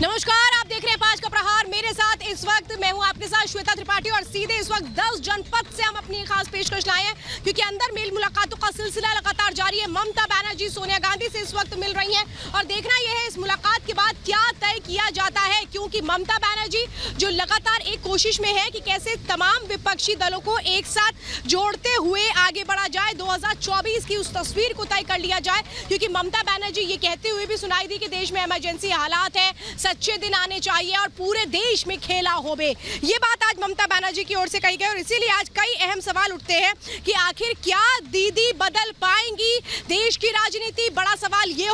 नमस्कार, आप देख रहे हैं 5 का प्रहार। मेरे साथ इस वक्त मैं हूं आपके साथ श्वेता त्रिपाठी और सीधे इस वक्त 10 जनपद से हम अपनी खास पेशकश लाए हैं क्योंकि अंदर मेल मुलाकातों का सिलसिला लगातार जारी है। ममता बनर्जी सोनिया गांधी से इस वक्त मिल रही हैं और देखना यह है इस मुलाकात के बाद क्या तय किया जाता है, क्योंकि ममता बनर्जी जो लगातार एक कोशिश में है कि कैसे तमाम विपक्षी दलों को एक साथ जोड़ते हुए आगे बढ़ा जाए, 2024 की उस तस्वीर को तय कर लिया जाए, क्योंकि ममता बनर्जी ये कहते हुए भी सुनाई दी कि देश में इमरजेंसी हालात है, सच्चे दिन आने चाहिए और पूरे देश में खेला होवे। ये बात आज ममता बनर्जी की ओर से कही गई और इसीलिए आज कई अहम सवाल उठते हैं कि आखिर क्या दीदी बदल पाएंगी देश की राजनीति। बड़ा सवाल ये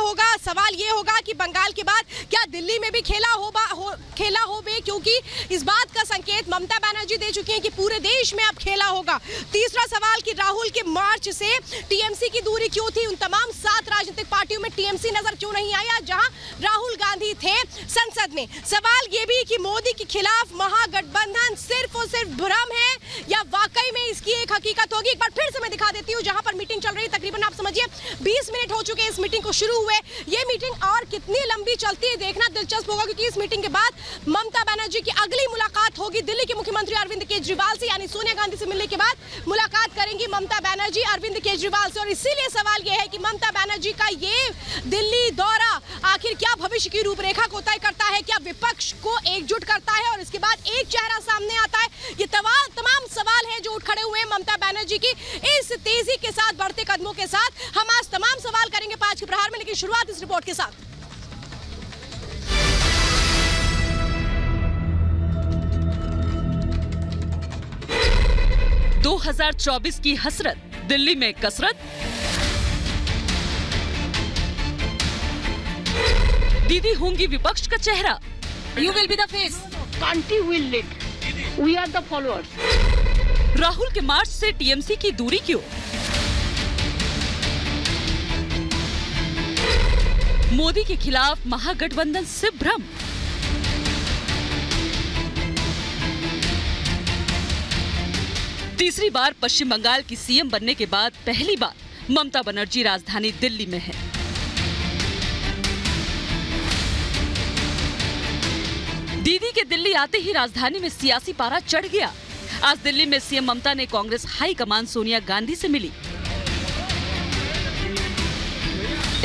होगा कि बंगाल के बाद क्या दिल्ली में भी खेला होवे, क्योंकि इस बात का संकेत ममता बनर्जी दे चुकी हैं कि पूरे देश में अब खेला होगा। तीसरा सवाल कि राहुल के मार्च से टीएमसी की दूरी क्यों थी, उन तमाम 7 राजनीतिक पार्टियों में टीएमसी नजर क्यों नहीं आया जहां राहुल गांधी थे संसद में। सवाल ये भी कि मोदी के खिलाफ महागठबंधन सिर्फ और सिर्फ भ्रम है या वाकई में इसकी एक हकीकत होगी। एक बार फिर से मैं दिखा देती हूँ जहां पर मीटिंग चल रही है, तकरीबन आप समझिए 20 मिनट हो चुके हैं इस मीटिंग को शुरू हुए। ये मीटिंग और कितनी लंबी चलती है देखना दिलचस्प होगा, क्योंकि इस मीटिंग के बाद ममता बनर्जी की अगली मुलाकात होगी दिल्ली के मुख्यमंत्री अरविंद केजरीवाल से, यानी सोनिया गांधी से मिलने के बाद मुलाकात करेंगी ममता बनर्जी अरविंद केजरीवाल से। और इसीलिए सवाल यह है कि ममता बनर्जी का ये दिल्ली दौरा आखिर क्या भविष्य की रूपरेखा को तय करता है, क्या विपक्ष को एकजुट करता है और इसके बाद एक चेहरा सामने आता है। ये तमाम सवाल हैं जो उठ खड़े हुए हैं ममता बनर्जी की इस तेजी के साथ, बढ़ते कदमों के साथ। हम आज तमाम सवाल करेंगे 5 के प्रहार में, लेकिन शुरुआत इस रिपोर्ट के साथ। – 2024 की हसरत, दिल्ली में कसरत। दीदी होंगी विपक्ष का चेहरा। You will be the face. Country will lead. We are the followers. Rahul के मार्च से टीएमसी की दूरी क्यों? मोदी के खिलाफ महागठबंधन से भ्रम। तीसरी बार पश्चिम बंगाल की सीएम बनने के बाद पहली बार ममता बनर्जी राजधानी दिल्ली में है। दीदी के दिल्ली आते ही राजधानी में सियासी पारा चढ़ गया। आज दिल्ली में सीएम ममता ने कांग्रेस हाई कमान सोनिया गांधी से मिली।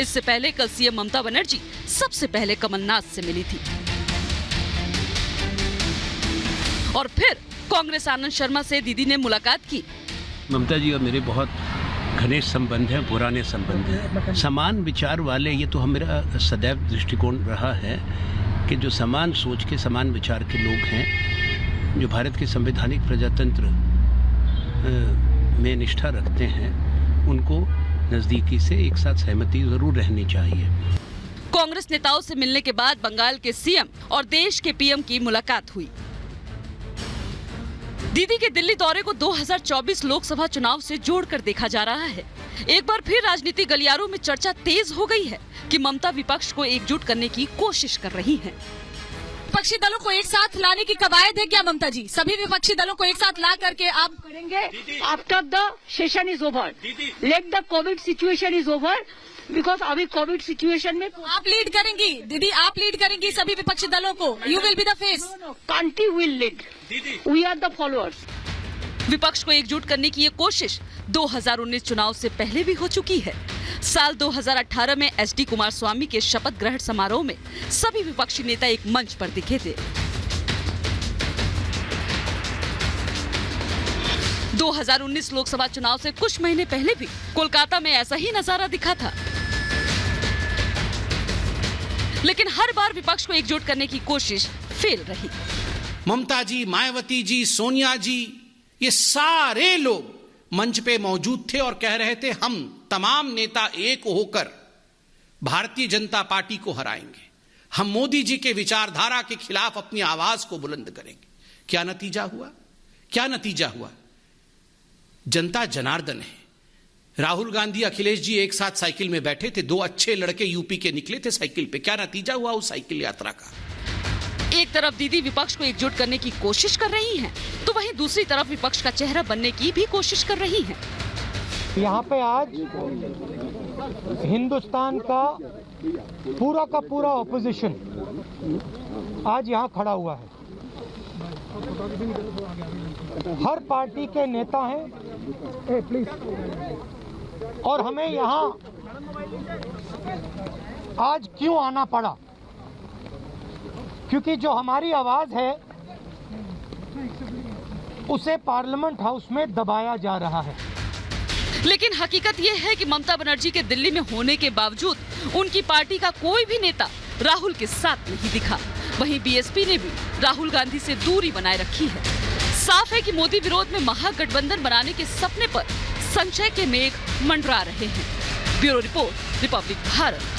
इससे पहले कल सीएम ममता बनर्जी सबसे पहले कमलनाथ से मिली थी और फिर कांग्रेस आनंद शर्मा से दीदी ने मुलाकात की। ममता जी और मेरे बहुत घनिष्ठ संबंध हैं, पुराने संबंध हैं, समान विचार वाले। ये तो मेरा सदैव दृष्टिकोण रहा है कि जो समान सोच के, समान विचार के लोग हैं, जो भारत के संवैधानिक प्रजातंत्र में निष्ठा रखते हैं, उनको नजदीकी से एक साथ सहमति जरूर रहनी चाहिए। कांग्रेस नेताओं से मिलने के बाद बंगाल के सीएम और देश के पीएम की मुलाकात हुई। दीदी के दिल्ली दौरे को 2024 लोकसभा चुनाव से जोड़कर देखा जा रहा है। एक बार फिर राजनीति गलियारों में चर्चा तेज हो गई है कि ममता विपक्ष को एकजुट करने की कोशिश कर रही हैं। विपक्षी दलों को एक साथ लाने की कवायद है क्या ममता जी? सभी विपक्षी दलों को एक साथ ला करके आप करेंगे after the session is over, let the Covid situation is over, because अभी कोविड सिचुएशन में आप लीड करेंगी दीदी, आप लीड करेंगी सभी विपक्षी दलों को। You will be the face. Country will lead, we are the followers. विपक्ष को एकजुट करने की ये कोशिश 2019 चुनाव से पहले भी हो चुकी है। साल 2018 में एसडी कुमारस्वामी के शपथ ग्रहण समारोह में सभी विपक्षी नेता एक मंच पर दिखे थे। 2019 लोकसभा चुनाव से कुछ महीने पहले भी कोलकाता में ऐसा ही नजारा दिखा था, लेकिन हर बार विपक्ष को एकजुट करने की कोशिश फेल रही। ममता जी, मायावती जी, सोनिया जी, ये सारे लोग मंच पे मौजूद थे और कह रहे थे हम तमाम नेता एक होकर भारतीय जनता पार्टी को हराएंगे, हम मोदी जी के विचारधारा के खिलाफ अपनी आवाज को बुलंद करेंगे। क्या नतीजा हुआ? क्या नतीजा हुआ? जनता जनार्दन है। राहुल गांधी, अखिलेश जी एक साथ साइकिल में बैठे थे, 2 अच्छे लड़के यूपी के निकले थे साइकिल पे। क्या नतीजा हुआ उस साइकिल यात्रा का? एक तरफ दीदी विपक्ष को एकजुट करने की कोशिश कर रही हैं, तो वहीं दूसरी तरफ विपक्ष का चेहरा बनने की भी कोशिश कर रही हैं। यहाँ पे आज हिंदुस्तान का पूरा ऑपोजिशन आज यहाँ खड़ा हुआ है। हर पार्टी के नेता हैं प्लीज, और हमें यहाँ आज क्यों आना पड़ा? क्योंकि जो हमारी आवाज है उसे पार्लियामेंट हाउस में दबाया जा रहा है। लेकिन हकीकत यह है कि ममता बनर्जी के दिल्ली में होने के बावजूद उनकी पार्टी का कोई भी नेता राहुल के साथ नहीं दिखा। वहीं बीएसपी ने भी राहुल गांधी से दूरी बनाए रखी है। साफ है कि मोदी विरोध में महागठबंधन बनाने के सपने पर संशय के मेघ मंडरा रहे हैं। Bureau report, Republic Bharat.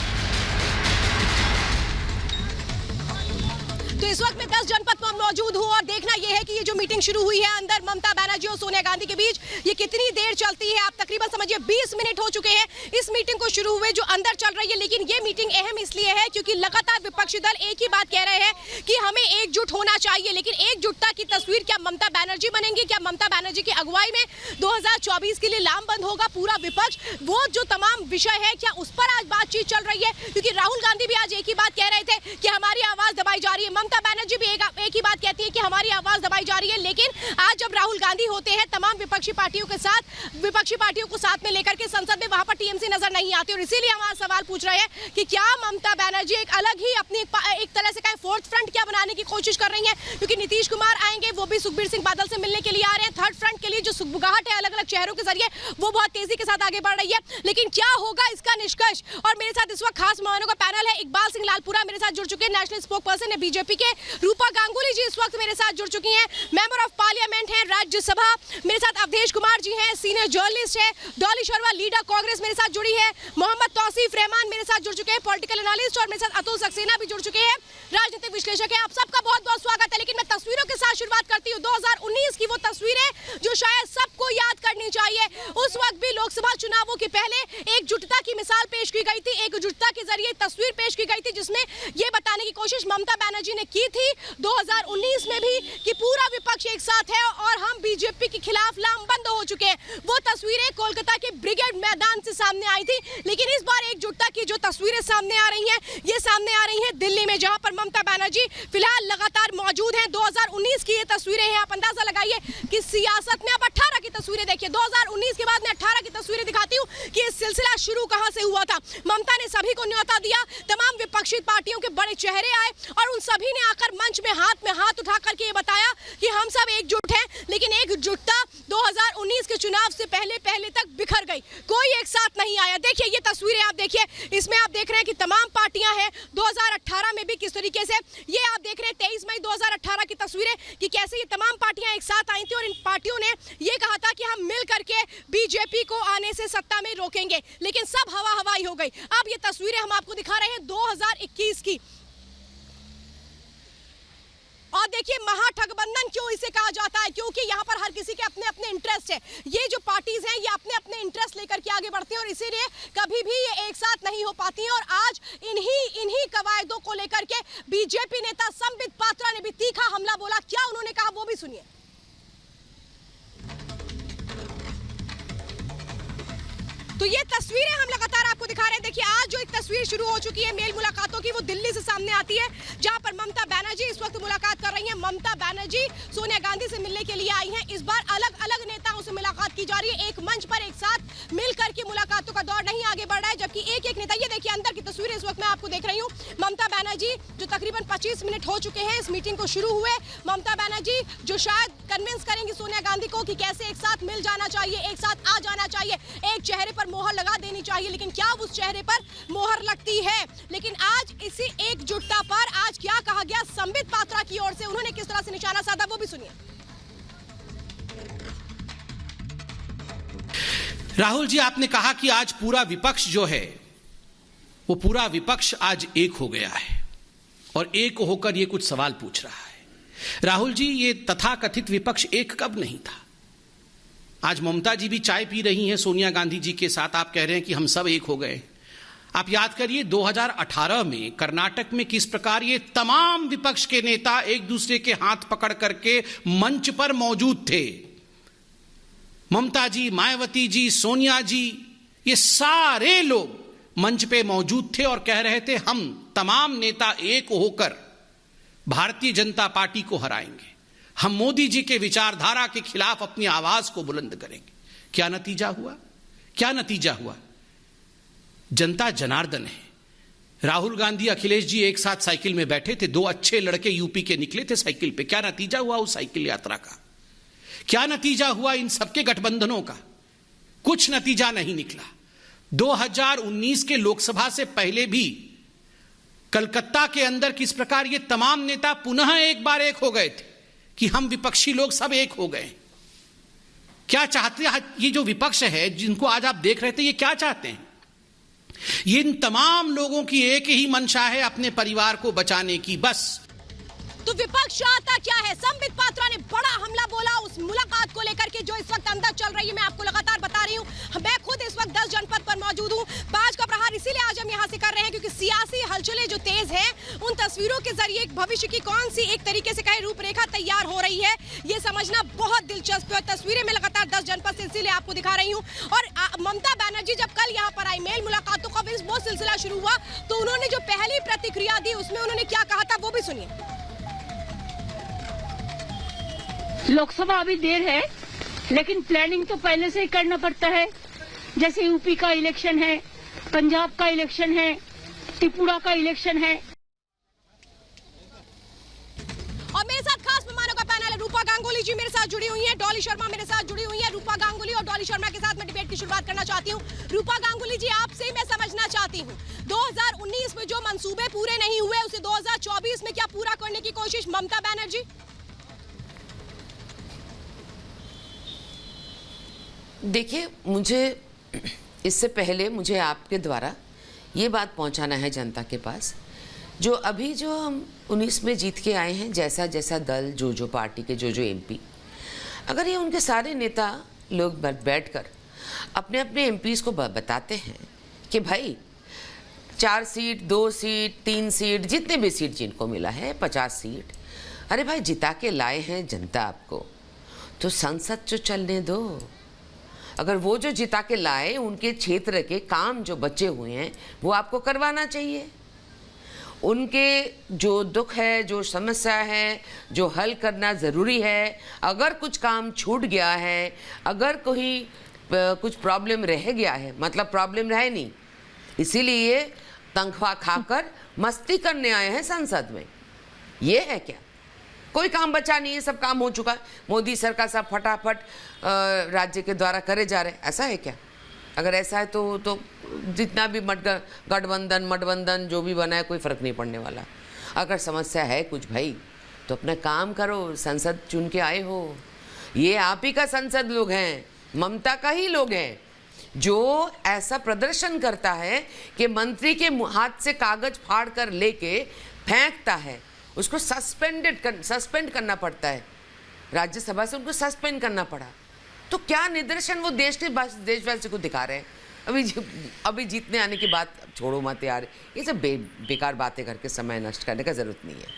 तो इस वक्त मैं 10 जनपद पर मौजूद हूं और देखना यह है कि ये जो मीटिंग शुरू हुई है अंदर ममता बनर्जी और सोनिया गांधी के बीच, ये कितनी देर चलती है। आप तकरीबन समझिए 20 मिनट हो चुके हैं इस मीटिंग को शुरू हुए जो अंदर चल रही है। लेकिन ये मीटिंग अहम इसलिए है क्योंकि लगातार विपक्षी दल एक ही बात कह रहे हैं कि हमें एकजुट होना चाहिए। लेकिन एकजुटता की तस्वीर क्या ममता बनर्जी बनेंगी? क्या ममता बनर्जी की अगुवाई में 2024 के लिए लामबंद होगा पूरा विपक्ष? वो जो तमाम विषय है क्या उस पर आज बातचीत चल रही है? क्योंकि राहुल गांधी भी आज एक ही बात कह रहे थे कि हमारी आवाज दबाई जा रही है। ममता बनर्जी भी एक ही बात कहती है कि हमारी आवाज दबाई जा रही है। लेकिन आज जब राहुल गांधी होते हैं तमाम विपक्षी पार्टियों को साथ में लेकर के संसद में, वहां पर टीएमसी नजर नहीं आती। और इसीलिए हम आज सवाल पूछ रहे हैं कि क्या ममता बनर्जी एक अलग ही अपनी एक तरह से फोर्थ फ्रंट क्या बनाने की कोशिश कर रही है? क्योंकि नीतीश कुमार आएंगे, वो भी सुखबीर सिंह बादल से मिलने के लिए आ रहे हैं। थर्ड फ्रंट के लिए जो सुगबुगाहट है अलग अलग चेहरों के जरिए, वो बहुत तेजी के साथ आगे बढ़ रही है। लेकिन क्या होगा इसका निष्कर्ष? और मेरे साथ इस वक्त खास मेहमानों का पैनल है। इकबाल सिंह लालपुरा मेरे साथ जुड़ चुके हैं, नेशनल स्पोक पर्सन है बीजेपी के। रूपा गांगुली जी इस वक्त मेरे साथ जुड़ चुकी हैं, मेंबर ऑफ पार्लियामेंट हैं राज्यसभा। मेरे साथ अवधेश कुमार जी हैं, सीनियर जर्नलिस्ट है। डॉली शर्मा लीडर कांग्रेस मेरे साथ जुड़ी है। मोहम्मद तौसीफ रहमान मेरे साथ जुड़ चुके हैं, पॉलिटिकल एनालिस्ट। और मेरे साथ अतुल सक्सेना भी जुड़ चुके हैं, राजनीतिक विश्लेषक है। आप सबका बहुत बहुत स्वागत है। लेकिन मैं तस्वीरों के साथ शुरुआत करती हूँ। 2019 की वो तस्वीरें जो शायद सबको याद करनी चाहिए। उस वक्त भी लोकसभा चुनावों के पहले एकजुटता की मिसाल पेश की गई थी, एकजुटता के जरिए तस्वीर पेश की गई थी, जिसमें यह बताने की कोशिश ममता बनर्जी ने की थी 2019 में भी कि पूरा विपक्ष एक साथ है और हम बीजेपी के खिलाफ लामबंद हो चुके हैं। वो तस्वीरें कोलकाता के ब्रिगेड मैदान से सामने आई थी। लेकिन इस बार एकजुटता की जो तस्वीरें सामने आ रही हैं, ये सामने आ रही हैं दिल्ली में, जहां पर ममता बनर्जी फिलहाल लगातार मौजूद हैं। 2019 की ये तस्वीरें हैं। आप अंदाजा लगाइए कि सियासत में आप 18 की तस्वीरें देखिए। 2019 के बाद मैं 18 की तस्वीरें दिखाती हूँ कि ये सिलसिला शुरू कहां से हुआ था। ममता ने सभी को न्योता दिया, तमाम विपक्षी पार्टियों के बड़े चेहरे आए और उन सभी ने आकर मंच में हाथ उठा करके ये बताया कि हम सब एकजुट हैं। लेकिन एकजुटता 2019 के चुनाव से पहले तक बिखर गई, कोई एक साथ नहीं आया। देखिए ये तस्वीरें आप देखिए, इसमें आप देख रहे हैं कि तमाम पार्टियां हैं। 2018 में भी किस तरीके से ये आप देख रहे हैं 23 मई 2018 की तस्वीरें कि कैसे ये तमाम पार्टियां एक साथ आई थी और इन पार्टियों ने ये कहा था कि हम मिल करके बीजेपी को आने से सत्ता में रोकेंगे। लेकिन सब हवाई हो गई। अब ये तस्वीरें हम आपको दिखा रहे हैं 2021 की। और देखिए महागठबंधन क्यों इसे कहा जाता है? क्योंकि यहाँ पर हर किसी के अपने अपने इंटरेस्ट है। ये जो पार्टीज हैं ये अपने अपने इंटरेस्ट लेकर के आगे बढ़ती हैं और इसीलिए कभी भी ये एक साथ नहीं हो पाती हैं। और आज इन्हीं कवायदों को लेकर के बीजेपी नेता संबित पात्रा ने भी तीखा हमला बोला। क्या उन्होंने कहा वो भी सुनिए। तो ये तस्वीरें हम लगातार आपको दिखा रहे हैं। देखिए आज जो एक तस्वीर शुरू हो चुकी है मेल मुलाकातों की, वो दिल्ली से सामने आती है, जहां पर ममता बनर्जी इस वक्त मुलाकात कर रही हैं। ममता बनर्जी सोनिया गांधी से मिलने के लिए आई हैं। इस बार अलग अलग नेताओं से मुलाकात की जा रही है। एक मंच पर एक साथ मिलकर के मुलाकातों का दौर नहीं आगे बढ़ रहा है, जबकि एक एक नेता, ये देखिए अंदर की तस्वीरें इस वक्त मैं आपको देख रही हूँ। ममता बनर्जी जो तकरीबन 25 मिनट हो चुके हैं इस मीटिंग को शुरू हुए। ममता बनर्जी जो शायद कन्विंस करेंगी सोनिया गांधी को कि कैसे एक साथ मिल जाना चाहिए, एक साथ आ जाना चाहिए, एक चेहरे पर मोहर लगा देनी चाहिए। लेकिन क्या उस चेहरे पर मोहर लगती है? लेकिन आज इसी एकजुटता पर आज क्या कहा गया संबित पात्रा की ओर से, उन्होंने किस तरह से निशाना साधा वो भी सुनिए। राहुल जी, आपने कहा कि आज पूरा विपक्ष जो है वो पूरा विपक्ष आज एक हो गया है और एक होकर ये कुछ सवाल पूछ रहा है। राहुल जी, ये तथाकथित विपक्ष एक कब नहीं था? आज ममता जी भी चाय पी रही हैं सोनिया गांधी जी के साथ, आप कह रहे हैं कि हम सब एक हो गए। आप याद करिए 2018 में कर्नाटक में किस प्रकार ये तमाम विपक्ष के नेता एक दूसरे के हाथ पकड़ करके मंच पर मौजूद थे। ममता जी, मायावती जी, सोनिया जी, ये सारे लोग मंच पे मौजूद थे और कह रहे थे हम तमाम नेता एक होकर भारतीय जनता पार्टी को हराएंगे, हम मोदी जी के विचारधारा के खिलाफ अपनी आवाज को बुलंद करेंगे। क्या नतीजा हुआ? क्या नतीजा हुआ? जनता जनार्दन है। राहुल गांधी, अखिलेश जी एक साथ साइकिल में बैठे थे, दो अच्छे लड़के यूपी के निकले थे साइकिल पे। क्या नतीजा हुआ उस साइकिल यात्रा का? क्या नतीजा हुआ इन सबके गठबंधनों का? कुछ नतीजा नहीं निकला। 2019 के लोकसभा से पहले भी कलकत्ता के अंदर किस प्रकार ये तमाम नेता पुनः एक बार एक हो गए थे कि हम विपक्षी लोग सब एक हो गए। क्या चाहते हैं ये जो विपक्ष है जिनको आज आप देख रहे थे, ये क्या चाहते हैं? ये इन तमाम लोगों की एक ही मंशा है, अपने परिवार को बचाने की, बस। तो विपक्ष चाहता क्या है? संबित पात्रा ने बड़ा हमला बोला उस मुलाकात को लेकर के जो इस वक्त अंदर चल रही है। मैं आपको लगातार बता रही हूँ, मैं खुद इस वक्त 10 जनपद पर मौजूद हूँ। 5 का प्रहार इसीलिए आज हम यहाँ से कर रहे हैं क्योंकि सियासी हलचलें जो तेज हैं, उन तस्वीरों के जरिए भविष्य की कौन सी एक तरीके से कहे रूपरेखा तैयार हो रही है, ये समझना बहुत दिलचस्प है। तस्वीरें मैं लगातार 10 जनपद से इसीलिए आपको दिखा रही हूँ। और ममता बनर्जी जब कल यहाँ पर आई, मेल मुलाकातों का वो सिलसिला शुरू हुआ, तो उन्होंने जो पहली प्रतिक्रिया दी उसमें उन्होंने क्या कहा था वो भी सुनिए। लोकसभा अभी देर है, लेकिन प्लानिंग तो पहले से ही करना पड़ता है। जैसे यूपी का इलेक्शन है, पंजाब का इलेक्शन है, त्रिपुरा का इलेक्शन है। और मेरे साथ खास मेहमानों का पैनल है। रूपा गांगुली जी मेरे साथ जुड़ी हुई हैं, डॉली शर्मा मेरे साथ जुड़ी हुई हैं। रूपा गांगुली और डॉली शर्मा के साथ मैं डिबेट की शुरुआत करना चाहती हूँ। रूपा गांगुली जी, आपसे ही मैं समझना चाहती हूँ, 2019 में जो मंसूबे पूरे नहीं हुए उसे 2024 में क्या पूरा करने की कोशिश ममता बनर्जी? देखिए, मुझे इससे पहले मुझे आपके द्वारा ये बात पहुंचाना है जनता के पास, जो अभी जो हम 19 में जीत के आए हैं, जैसा जैसा दल, जो पार्टी के जो एमपी, अगर ये उनके सारे नेता लोग बैठकर अपने अपने एमपीज़ को बताते हैं कि भाई 4 सीट, 2 सीट, 3 सीट, जितने भी सीट जिनको मिला है, 50 सीट, अरे भाई जिता के लाए हैं जनता आपको, तो संसद जो चलने दो। अगर वो जो जिता के लाए, उनके क्षेत्र के काम जो बचे हुए हैं वो आपको करवाना चाहिए। उनके जो दुख है, जो समस्या है, जो हल करना ज़रूरी है, अगर कुछ काम छूट गया है, अगर कोई कुछ प्रॉब्लम रह गया है, मतलब प्रॉब्लम रहे नहीं, इसीलिए तनख्वाह खाकर मस्ती करने आए हैं संसद में, ये है क्या? कोई काम बचा नहीं है, सब काम हो चुका है, मोदी सरकार सब फटाफट राज्य के द्वारा करे जा रहे हैं, ऐसा है क्या? अगर ऐसा है तो जितना भी गठबंधन जो भी बना है, कोई फ़र्क नहीं पड़ने वाला। अगर समस्या है कुछ भाई, तो अपना काम करो, संसद चुन के आए हो, ये आप ही का संसद लोग हैं, ममता का ही लोग हैं। जो ऐसा प्रदर्शन करता है कि मंत्री के हाथ से कागज फाड़ कर लेके फेंकता है, उसको सस्पेंड करना पड़ता है, राज्यसभा से उनको सस्पेंड करना पड़ा। तो क्या निदर्शन वो देशवासी को दिखा रहे हैं? अभी जीतने आने की बात छोड़ो मत यार, ये सब बेकार बातें करके समय नष्ट करने का जरूरत नहीं है।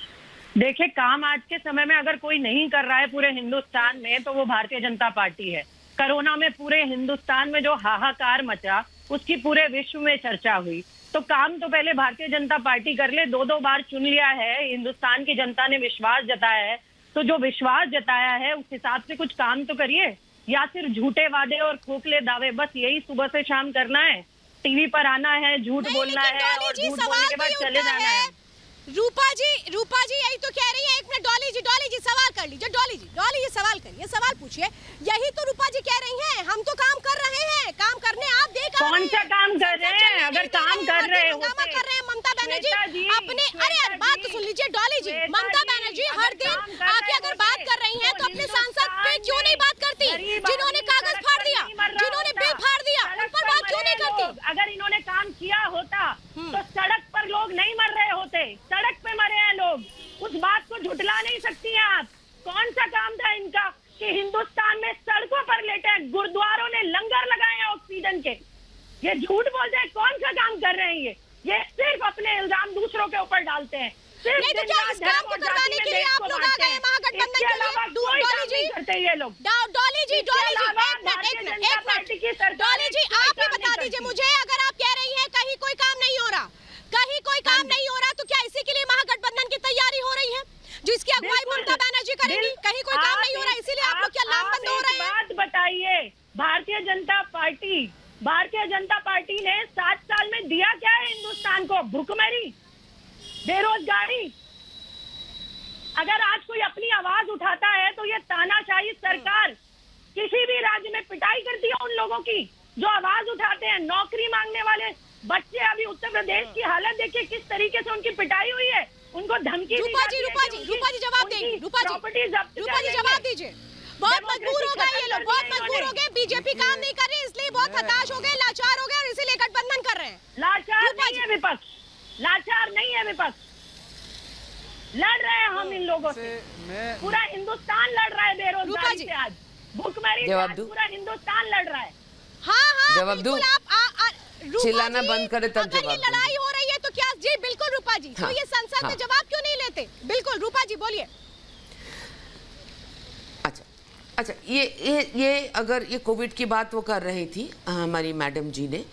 देखिए, काम आज के समय में अगर कोई नहीं कर रहा है पूरे हिंदुस्तान में, तो वो भारतीय जनता पार्टी है। कोरोना में पूरे हिंदुस्तान में जो हाहाकार मचा, उसकी पूरे विश्व में चर्चा हुई। तो काम तो पहले भारतीय जनता पार्टी कर ले। 2 बार चुन लिया है, हिंदुस्तान की जनता ने विश्वास जताया है, तो जो विश्वास जताया है उस हिसाब से कुछ काम तो करिए। या सिर्फ झूठे वादे और खोखले दावे, बस यही सुबह से शाम करना है, टीवी पर आना है, झूठ बोलना है और झूठ बोलने के बाद चले जाना है। रूपा जी यही तो कह रही है। एक मिनट डॉली जी सवाल कर लीजिए। डॉली जी सवाल करिए, सवाल पूछिए। यही तो रूपा जी कह रही हैं, हम तो काम कर रहे हैं, काम करने आप देख कौन सा काम कर रहे हैं? अगर काम कर रहे होते, कर रहे हैं ममता बनर्जी अपने, अरे यार बात तो सुन लीजिए डॉली जी। ममता बनर्जी हर दिन आके अगर बात कर रही हैं तो अपने सांसद पे क्यों नहीं बात करती? जिन्होंने कागज फाड़ दिया, जिन्होंने बिल फाड़ दिया, उन पर बात क्यों नहीं करती? अगर इन्होंने काम किया होता तो सड़क पर लोग नहीं मर रहे होते, सड़क पे मरे हैं लोग। उस बात को झुठला नहीं सकती हैं आप। कौन सा काम था इनका कि हिंदुस्तान में सड़कों पर लेटे हैं, गुरुद्वारों ने लंगर लगाए हैं ऑक्सीजन के? ये झूठ बोलते हैं। कौन सा काम कर रहे हैं ये सिर्फ अपने इल्जाम दूसरों के ऊपर डालते हैं। नहीं तो क्या इस काम को करवाने के लिए आप लोग आ गए महागठबंधन के लिए? डॉली जी करते ये लोग। डॉली जी एक मिनट डॉली जी आप ही बता दीजिए मुझे, अगर आप कह रही हैं कहीं कोई काम नहीं हो रहा, तो क्या इसी के लिए महागठबंधन की तैयारी हो रही है? ही कोई काम नहीं हो रहा, इसीलिए आप लोग क्या लामबंद हो रहे हैं? बात बताइए, भारतीय जनता पार्टी ने 7 साल में दिया क्या है हिंदुस्तान को? भुखमरी, बेरोजगारी। अगर आज कोई अपनी आवाज उठाता है तो ये तानाशाही सरकार किसी भी राज्य में पिटाई करती है उन लोगों की जो आवाज उठाते हैं। नौकरी मांगने वाले बच्चे, अभी उत्तर प्रदेश की हालत देखिए किस तरीके से उनकी पिटाई हुई है, उनको धमकी दी जाती है। रूपा जी जवाब दें, रूपा जी जवाब दीजिए। बहुत मजबूर हो गए ये लोग, बहुत मजबूर हो गए, बीजेपी काम नहीं कर रही इसलिए बहुत हताश हो गए, लाचार हो गए और इसीलिए गठबंधन कर रहे हैं। लाचार नहीं है विपक्ष, लाचार नहीं है विपक्ष, लड़ रहे हैं हम इन लोगों से। पूरा हिंदुस्तान लड़ रहा है बेरोजगारी से, आज भूखमरी से, आज पूरा हिंदुस्तान लड़ रहा है। हाँ जवाब दूं? चिल्लाना बंद करे तब जवाब दूं। लड़ाई हो रही है तो क्या? जी बिल्कुल रूपा जी, तो ये संसद में जवाब क्यों नहीं लेते? बिल्कुल रूपा जी बोलिए। अच्छा, ये अगर ये कोविड की बात वो कर रही थी हमारी मैडम जी ने,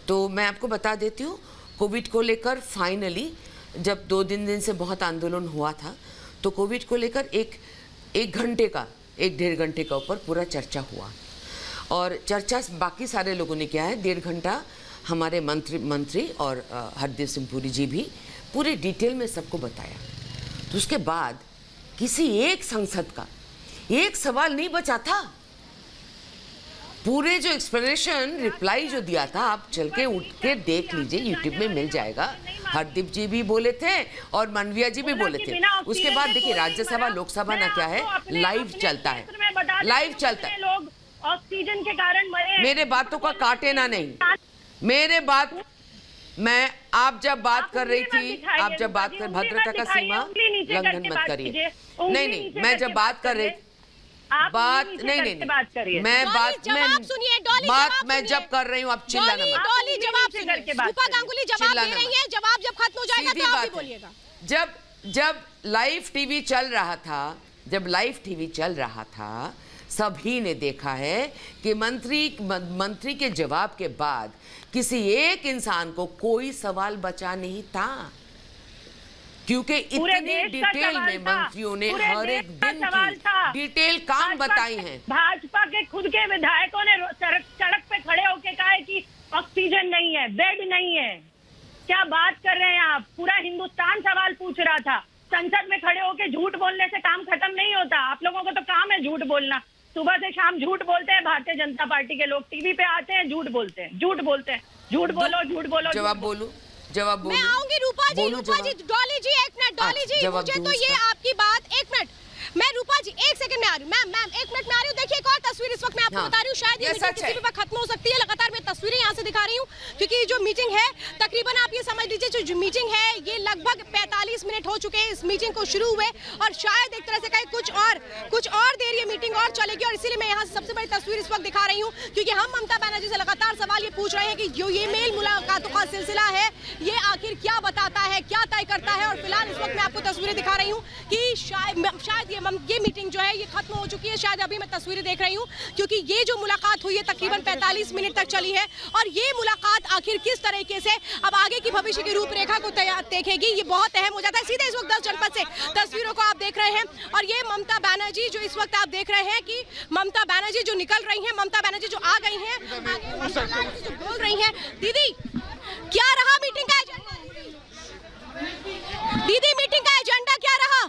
तो मैं आपको बता देती हूँ कोविड को लेकर फाइनली जब 2 दिन से बहुत आंदोलन हुआ था तो कोविड को लेकर एक डेढ़ घंटे का ऊपर पूरा चर्चा हुआ। और चर्चा बाकी सारे लोगों ने किया है। 1.5 घंटा हमारे मंत्री और हरदीप सिंह पुरी जी भी पूरे डिटेल में सबको बताया। तो उसके बाद किसी एक सांसद का एक सवाल नहीं बचा था। पूरे जो एक्सप्लेनेशन रिप्लाई जो दिया था, आप चल के उठ के देख लीजिए, यूट्यूब में मिल जाएगा। हरदीप जी भी बोले थे और मांडविया जी भी बोले थे। उसके बाद देखिए राज्यसभा लोकसभा ना क्या है, लाइव चलता है, लाइव चलता है। लोग ऑक्सीजन के कारण मरे। मेरे बातों का काटे ना नहीं, मेरे बात मैं आप जब बात कर रही थी, आप जब बात कर भद्रता का सीमा उल्लंघन मत करिए। नहीं, मैं जब बात कर रही बात नहीं मैं बात मैं जब कर रही हूँ आप चिल्लाना मत। डॉली जवाब सुनिए, रूपा गांगुली जवाब दे रही है, जवाब जब खत्म हो जाएगा तो आप भी बोलिएगा। जब लाइव टीवी चल रहा था सभी ने देखा है कि मंत्री के जवाब के बाद किसी एक इंसान को कोई सवाल बचा नहीं था, क्योंकि इतनी डिटेल में मंत्रियों ने हर एक दिन की डिटेल काम बताई हैं। भाजपा के खुद के विधायकों ने सड़क पे खड़े होकर कहा है कि ऑक्सीजन नहीं है, बेड नहीं है। क्या बात कर रहे हैं आप? पूरा हिंदुस्तान सवाल पूछ रहा था। संसद में खड़े होकर झूठ बोलने से काम खत्म नहीं होता। आप लोगों को तो काम है झूठ बोलना, सुबह से शाम झूठ बोलते हैं। भारतीय जनता पार्टी के लोग टीवी पे आते हैं, झूठ बोलते हैं। झूट बोलो। जवाब बोलूं? मैं आऊंगी रूपा जी, डॉली जी एक मिनट, डॉली जी मुझे तो ये आपकी बात, एक मिनट मैं रूपा जी 1 सेकंड में आ रही हूँ, मैम 1 मिनट में आ रही हूँ। देखिए एक और तस्वीर इस वक्त मैं आपको बता रही हूँ, शायद ये मीटिंग किसी भी वक्त खत्म हो सकती है। लगातार मैं तस्वीरें यहाँ से दिखा रही हूँ क्योंकि जो मीटिंग है तकरीबन आप ये समझ लीजिए जो मीटिंग है ये लगभग 45 मिनट हो चुके हैं इस मीटिंग को शुरू हुए, और शायद एक तरह से कहें कुछ और देर ये मीटिंग और चलेगी। और इसीलिए मैं यहाँ से सबसे बड़ी तस्वीर इस वक्त दिखा रही हूँ क्योंकि हम ममता बनर्जी से लगातार सवाल ये पूछ रहे हैं कि जो ये मेल मुलाकातों का सिलसिला है ये आखिर क्या बताता है, क्या तय करता है। और फिलहाल इस वक्त मैं आपको तस्वीरें दिखा रही हूँ कि शायद ये मीटिंग जो है ये खत्म हो चुकी है। शायद अभी मैं तस्वीरें देख रही हूँ क्योंकि ये जो मुलाकात हुई है तकरीबन 45 मिनट तक चली है, और ये मुलाकात आखिर किस तरीके से अब आगे की भविष्य की रूपरेखा को देखेगी ये बहुत अहम हो जाता है। सीधे इस वक्त 10 जनपद से तस्वीरों को आप देख रहे हैं, और ये ममता बनर्जी जो इस वक्त आप देख रहे हैं कि ममता बनर्जी जो निकल रही हैं, ममता बनर्जी जो आ गई हैं, जो बोल रही हैं। दीदी क्या रहा मीटिंग का एजेंडा? दीदी मीटिंग का एजेंडा क्या रहा?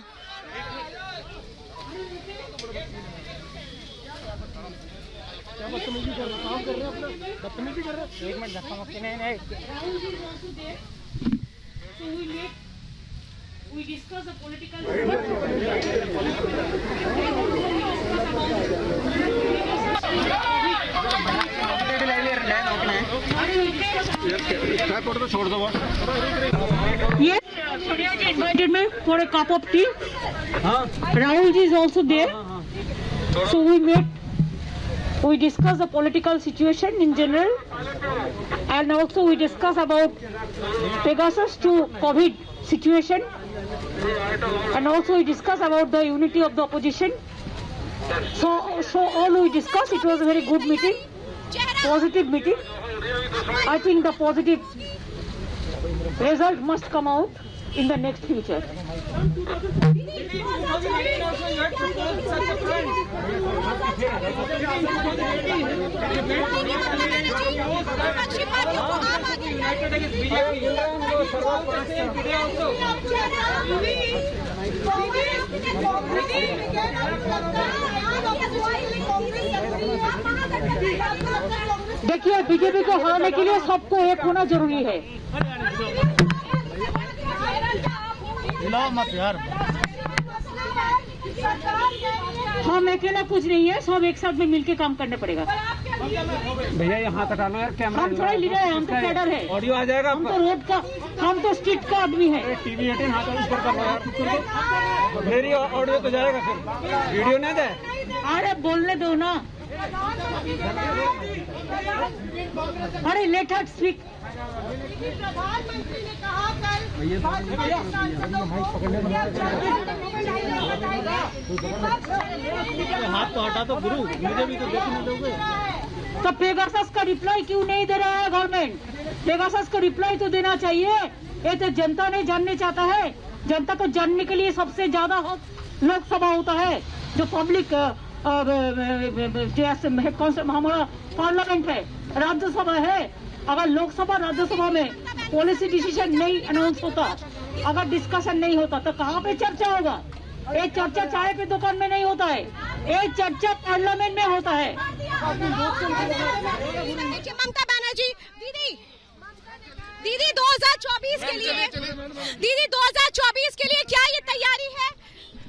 बदतमीजी कर रहे काम कर रहे अपना बदतमीजी कर रहे। 1 मिनट धक्का मत नहीं we discuss the political छोड़ दो। Yes, Sonia ji invited me for a cup of tea. Rahul ji is also there. So we discuss the political situation in general, and also we discuss about Pegasus to COVID situation, and also we discuss about the unity of the opposition. So all we discussed. It was a very good meeting, positive meeting. I think the positive result must come out in the next future. विपक्षी पार्टियों को आप आगे देखिए, BJP को हराने के लिए सबको एक होना जरूरी है। मत यार, हम अकेला कुछ नहीं है, सब एक साथ में मिलके काम करना पड़ेगा। भैया यहाँ कटा लो यार, कैमरा हम थोड़ा लीडर है, हम तो कैडर है, ऑडियो आ जाएगा। हम तो रोड का, हम तो स्ट्रीट का आदमी है। टीवी 18 हाथ ऊपर कर लो यार, मेरी ऑडियो तो जाएगा, फिर वीडियो नहीं जाए। अरे बोलने दो ना, अरे लेट हट स्पीक। प्रधानमंत्री ने कहा कल हाथ तो हटा दो गुरु, मुझे भी तो देखने दोगे। तो पेगासस का रिप्लाई क्यों नहीं दे रहा है गवर्नमेंट? पेगासस का रिप्लाई तो देना चाहिए। ये तो जनता नहीं जानने चाहता है। जनता को जानने के लिए सबसे ज्यादा लोकसभा होता है, जो पब्लिक हमारा पार्लियामेंट है, राज्यसभा है। अगर लोकसभा राज्यसभा में पॉलिसी डिसीजन नहीं अनाउंस होता, अगर डिस्कशन नहीं होता, तो कहाँ पे चर्चा होगा? ये चर्चा चाय पे दुकान में नहीं होता है, ये चर्चा पार्लियामेंट में होता है। ममता बनर्जी दीदी 2024 के लिए क्या ये तैयारी है?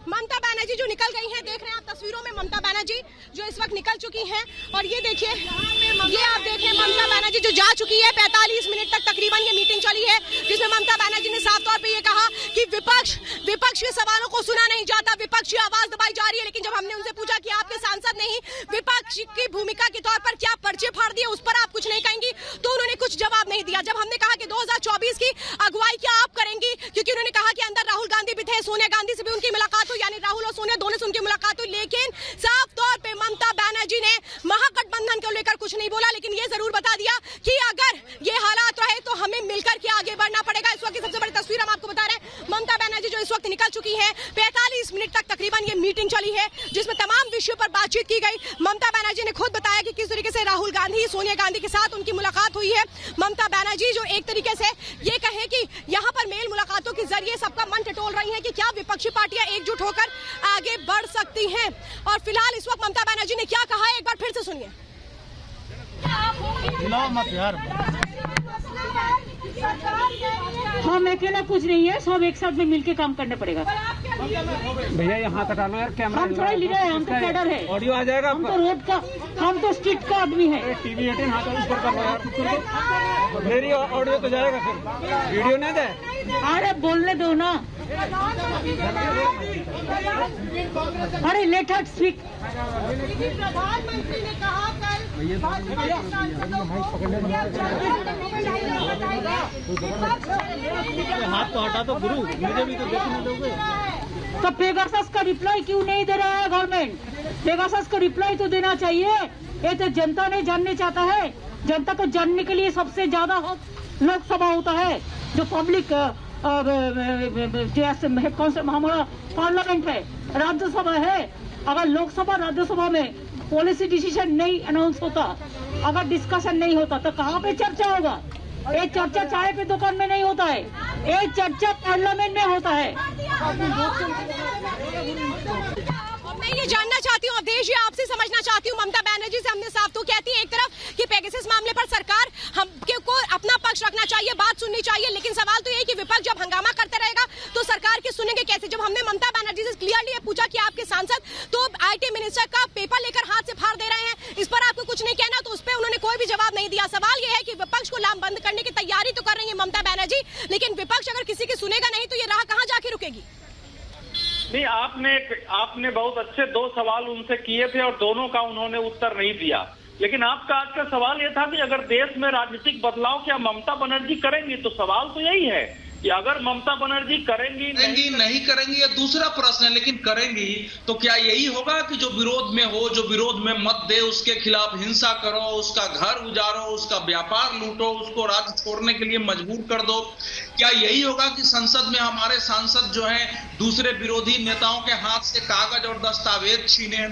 ममता बनर्जी जो निकल गई हैं, देख रहे हैं आप तस्वीरों में ममता बनर्जी जो इस वक्त निकल चुकी हैं। और ये देखिए, ये आप देख रहे हैं ममता बनर्जी जो जा चुकी है। 45 मिनट तक तकरीबन ये मीटिंग चली है, जिसमें ममता बनर्जी ने साफ तौर पे ये कहा कि विपक्ष के सवालों को सुना नहीं जाता, विपक्ष की आवाज दबाई जा रही है। लेकिन जब हमने उनसे पूछा कि आपके सांसद नहीं विपक्ष की भूमिका के तौर पर क्या पर्चे फाड़ दिए, उस पर आप कुछ नहीं कहेंगी, तो उन्होंने कुछ जवाब नहीं दिया। जब हमने कहा कि 2024 की अगुवाई क्या आप करेंगी, क्योंकि उन्होंने कहा कि अंदर राहुल गांधी भी थे, सोनिया गांधी से भी उनकी मुलाकात हुई, यानी राहुल और सोनिया दोनों से उनकी मुलाकात हुई। लेकिन साफ तौर पे ममता बनर्जी ने महागठबंधन को लेकर कुछ नहीं बोला, लेकिन ये जरूर बता दिया कि अगर ये हालात रहे तो हमें मिलकर के आगे बढ़ना पड़ेगा। इस वक्त की सबसे बड़ी तस्वीर हम आपको बता रहे हैं, ममता बनर्जी जो इस वक्त निकल चुकी है। 45 मिनट तक तकरीबन ये मीटिंग चली है, जिसमें तमाम विषयों पर बातचीत की गई। ममता बनर्जी ने खुद बताया कि किस तरीके से राहुल गांधी, सोनिया गांधी के साथ उनकी मुलाकात हुई है। ममता बनर्जी जो एक तरीके से ये कहे कि यहाँ पर मेल मुलाकातों के जरिए सबका मन टटोल रही है कि क्या विपक्षी पार्टियां एकजुट होकर आगे बढ़ सकती हैं। और फिलहाल इस वक्त ममता बनर्जी ने क्या कहा है, एक बार फिर से सुनिए। मत यार, हम अकेला कुछ नहीं है, सब एक साथ में मिलके काम करना पड़ेगा। भैया यहाँ कटा लो यार, कैमरा हम थोड़ा लीडर है, हम तो कैडर है, ऑडियो आ जाएगा। हम तो रोड का, हम तो स्ट्रीट का आदमी है। टीवी 18 हाथ ऊपर कर लो यार, मेरी ऑडियो तो जाएगा, फिर वीडियो नहीं जाए। अरे बोलने दो ना, अरे लेट हट स्पीक। प्रधानमंत्री ने कहा कल हाथ तो हटा दो गुरु, मुझे भी तो देखने दोगे। तो पेगासस का रिप्लाई क्यों नहीं दे रहा है गवर्नमेंट? पेगासस का रिप्लाई तो देना चाहिए। ये तो जनता नहीं जानने चाहता है। जनता को जानने के लिए सबसे ज्यादा लोकसभा होता है, जो पब्लिक हमारा पार्लियामेंट है, राज्यसभा है। अगर लोकसभा राज्यसभा में पॉलिसी डिसीजन नहीं अनाउंस होता, अगर डिस्कशन नहीं होता, तो कहाँ पे चर्चा होगा? ये चर्चा चाय पे दुकान में नहीं होता है, ये चर्चा पार्लियामेंट में होता है। मैं ये जानना चाहती हूँ अवधेश जी, आपसे समझना चाहती हूँ, ममता बनर्जी से हमने साफ तो कहती है एक तरफ कि पेगासस मामले पर सरकार को अपना पक्ष रखना चाहिए, बात सुननी चाहिए, लेकिन सवाल तो ये कि विपक्ष जब हंगामा करता रहेगा तो सरकार के सुनेंगे कैसे? जब हमने ममता बनर्जी से क्लियरली पूछा कि आपके सांसद तो IT मिनिस्टर का पेपर लेकर हाथ से फाड़ दे रहे हैं, इस पर आपको कुछ नहीं कहना, तो उस पर उन्होंने कोई भी जवाब नहीं दिया। सवाल ये है कि विपक्ष को लामबंद करने की तैयारी तो कर रही है ममता बनर्जी, लेकिन विपक्ष अगर किसी की सुनेगा नहीं तो ये राह कहाँ जाके रुकेगी? नहीं, आपने बहुत अच्छे 2 सवाल उनसे किए थे और दोनों का उन्होंने उत्तर नहीं दिया। लेकिन आपका आज का सवाल यह था कि अगर देश में राजनीतिक बदलाव क्या ममता बनर्जी करेंगी, तो सवाल तो यही है कि अगर ममता बनर्जी करेंगी नहीं करेंगी, ये दूसरा प्रश्न है, लेकिन करेंगी तो क्या यही होगा कि जो विरोध में हो, जो विरोध में मत दे, उसके खिलाफ हिंसा करो, उसका घर उजाड़ो, उसका व्यापार लूटो, उसको राज्य छोड़ने के लिए मजबूर कर दो? क्या यही होगा कि संसद में हमारे सांसद जो हैं दूसरे विरोधी नेताओं के हाथ से कागज और दस्तावेज छीने?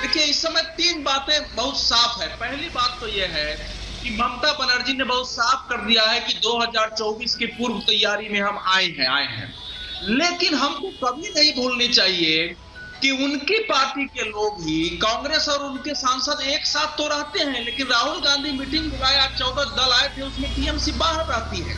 देखिए, इस समय तीन बातें बहुत साफ है। पहली बात तो यह है कि ममता बनर्जी ने बहुत साफ कर दिया है कि 2024 की पूर्व तैयारी में हम आए हैं, लेकिन हमको कभी नहीं भूलनी चाहिए कि उनकी पार्टी के लोग ही, कांग्रेस और उनके सांसद एक साथ तो रहते हैं, लेकिन राहुल गांधी मीटिंग बुलाया, 14 दल आए थे, उसमें टीएमसी बाहर रहती है।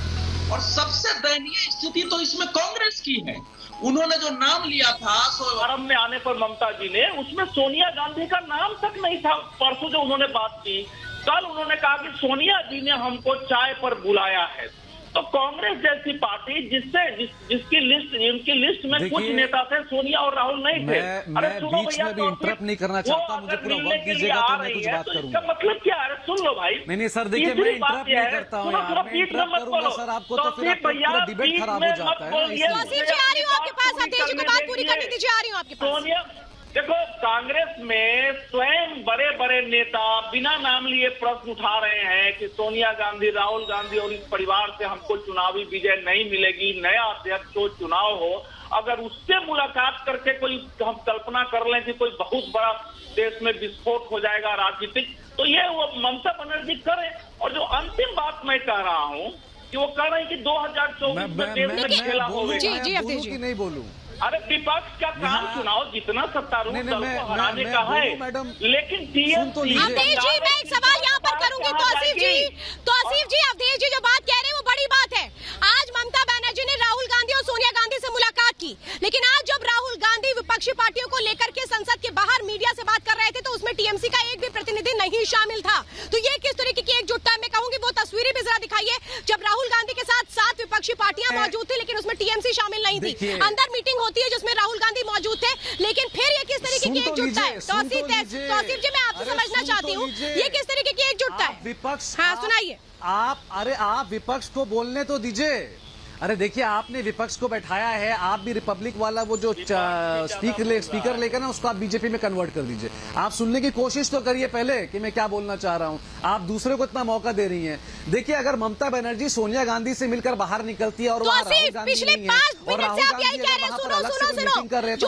और सबसे दयनीय स्थिति तो इसमें कांग्रेस की है। उन्होंने जो नाम लिया था आरंभ में आने पर ममता जी ने, उसमें सोनिया गांधी का नाम तक नहीं था। परसों जो उन्होंने बात की, कल उन्होंने कहा कि सोनिया जी ने हमको चाय पर बुलाया है। तो कांग्रेस जैसी पार्टी जिसकी लिस्ट, इनकी लिस्ट में कुछ नेता थे, सोनिया और राहुल नहीं थे। मैं बीच में भी इंटरप्ट नहीं करना चाहता, मुझे पूरा वक्त दीजिएगा तो मैं कुछ बात करूंगा। इसका मतलब क्या है? सुन लो भाई। नहीं सर, देखिए मैं इंटरप्ट नहीं करता हूँ यार, मैं इंटरप्ट करूंगा सर आपको तो फिर पूरा डिबेट खराब हो जाता है। तौसीफ जी आ रही हूँ आपके पास, अवधेश जी को बात पूरी करने दीजिए, आ रही हूँ आपके पास। सोनिया, देखो, कांग्रेस में स्वयं बड़े बड़े नेता बिना नाम लिए प्रश्न उठा रहे हैं कि सोनिया गांधी, राहुल गांधी और इस परिवार से हमको चुनावी विजय नहीं मिलेगी। नया अध्यक्ष हो, चुनाव हो, अगर उससे मुलाकात करके कोई हम कल्पना कर लें कि कोई बहुत बड़ा देश में विस्फोट हो जाएगा राजनीतिक, तो ये वो ममता बनर्जी करे। और जो अंतिम बात मैं कह रहा हूँ कि वो कह रहे हैं कि 2024 में देश में खेला होगा। जी नहीं बोलूं। अरे विपक्ष का काम चुनाव जितना सत्तारूढ़ दल को हराने का है, लेकिन अवधेश जी, मैं एक सवाल यहाँ पर करूंगी। तौसीफ जी, अवधेश जी जो बात कह रहे हैं वो बड़ी बात है। आज ममता बनर्जी ने राहुल गांधी और सोनिया गांधी से मुलाकात की, लेकिन आज जब राहुल गांधी विपक्षी पार्टियों को लेकर के संसद के बाहर मीडिया से बात कर रहे थे तो उसमें टीएमसी का एक भी प्रतिनिधि नहीं शामिल था। तो ये किस तरीके की एकजुटता? मैं कहूंगी वो तस्वीरें भी जरा दिखाइए, जब राहुल गांधी के साथ 7 विपक्षी पार्टियां मौजूद थी, लेकिन उसमें टीएमसी शामिल नहीं थी। अंदर मीटिंग होती है जिसमें राहुल गांधी मौजूद थे, लेकिन फिर ये किस तरीके की एकजुटता है? तौसीफ जी, मैं आपसे समझना चाहती हूँ, ये किस तरीके की एकजुटता है? विपक्ष, हाँ सुनाइए। आप विपक्ष को बोलने तो दीजिए। अरे देखिए, आपने विपक्ष को बैठाया है, आप भी रिपब्लिक वाला वो जो स्पीकर लेकर ना, उसको आप बीजेपी में कन्वर्ट कर दीजिए। आप सुनने की कोशिश तो करिए पहले कि मैं क्या बोलना चाह रहा हूं। आप दूसरे को इतना मौका दे रही हैं। देखिए, अगर ममता बनर्जी सोनिया गांधी से मिलकर बाहर निकलती है और वहाँ राहुल गांधी नहीं है, और राहुल गांधी अगर वहाँ पर अलग से मीटिंग कर रहे हैं, तो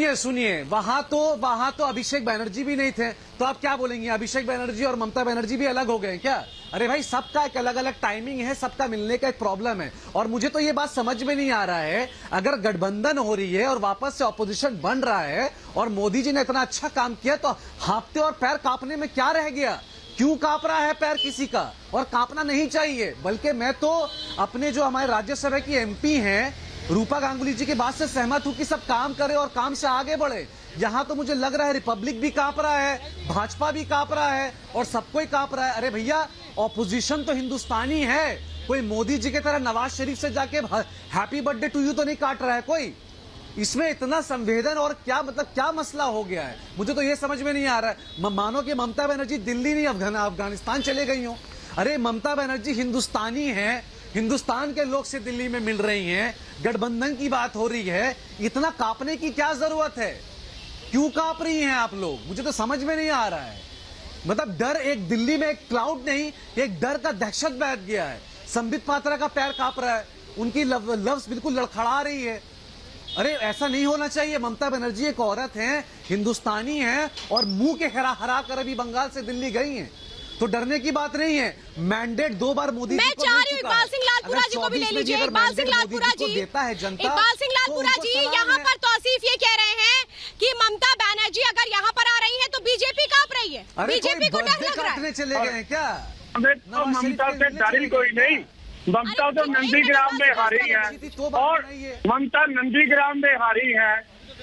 सुनिए, वहां तो अभिषेक बनर्जी भी नहीं थे, तो आप क्या बोलेंगे? अभिषेक बनर्जी और ममता बनर्जी भी अलग हो गए क्या? अरे भाई, सबका एक अलग अलग टाइमिंग है, सबका मिलने का एक प्रॉब्लम है। और मुझे तो ये बात समझ में नहीं आ रहा है, अगर गठबंधन हो रही है और वापस से ऑपोजिशन बन रहा है और मोदी जी ने इतना अच्छा काम किया, तो हाफते और पैर कांपने में क्या रह गया? क्यों कांप रहा है पैर किसी का? और कांपना नहीं चाहिए। बल्कि मैं तो अपने जो हमारे राज्यसभा की एमपी हैं रूपा गांगुली जी की बात से सहमत हूं कि सब काम करे और काम से आगे बढ़े। यहां तो मुझे लग रहा है रिपब्लिक भी कांप रहा है, भाजपा भी कांप रहा है और सबको ही कांप रहा है। अरे भैया, ऑपोजिशन तो हिंदुस्तानी है, कोई मोदी जी की तरह नवाज शरीफ से जाके हैप्पी बर्थडे टू यू तो नहीं काट रहा है कोई। इसमें इतना संवेदन और क्या मतलब क्या मसला हो गया है? मुझे तो ये समझ में नहीं आ रहा है। मानो कि ममता बनर्जी दिल्ली नहीं अफगानिस्तान चले गई हो। अरे ममता बनर्जी हिंदुस्तानी है, हिंदुस्तान के लोग से दिल्ली में मिल रही हैं, गठबंधन की बात हो रही है, इतना कांपने की क्या जरूरत है? क्यों कांप रही हैं आप लोग? मुझे तो समझ में नहीं आ रहा है। मतलब डर, एक दिल्ली में एक क्लाउड नहीं, एक डर का दहशत बैठ गया है। संबित पात्रा का पैर कांप रहा है, उनकी लफ्ज बिल्कुल लड़खड़ा रही है। अरे ऐसा नहीं होना चाहिए। ममता बनर्जी एक औरत हैं, हिंदुस्तानी हैं और मुंह के हरा कर अभी बंगाल से दिल्ली गई हैं, तो डरने की बात नहीं है। मैंडेट 2 बार मोदी जी को मैं चाह रही हूँ इकबाल सिंह लालपुरा जी को भी ले लीजिए। इकबाल सिंह लालपुरा जी देता है जनता, इकबाल सिंह लालपुरा जी, यहाँ पर तौसीफ ये कह रहे हैं कि ममता बनर्जी अगर यहाँ पर आ रही है तो बीजेपी कांप रही है, बीजेपी को डर लग रहा है। चले गए हैं क्या? तो ममता से डरी कोई नहीं। ममता तो नंदीग्राम में हारी है और ममता नंदीग्राम में हारी है।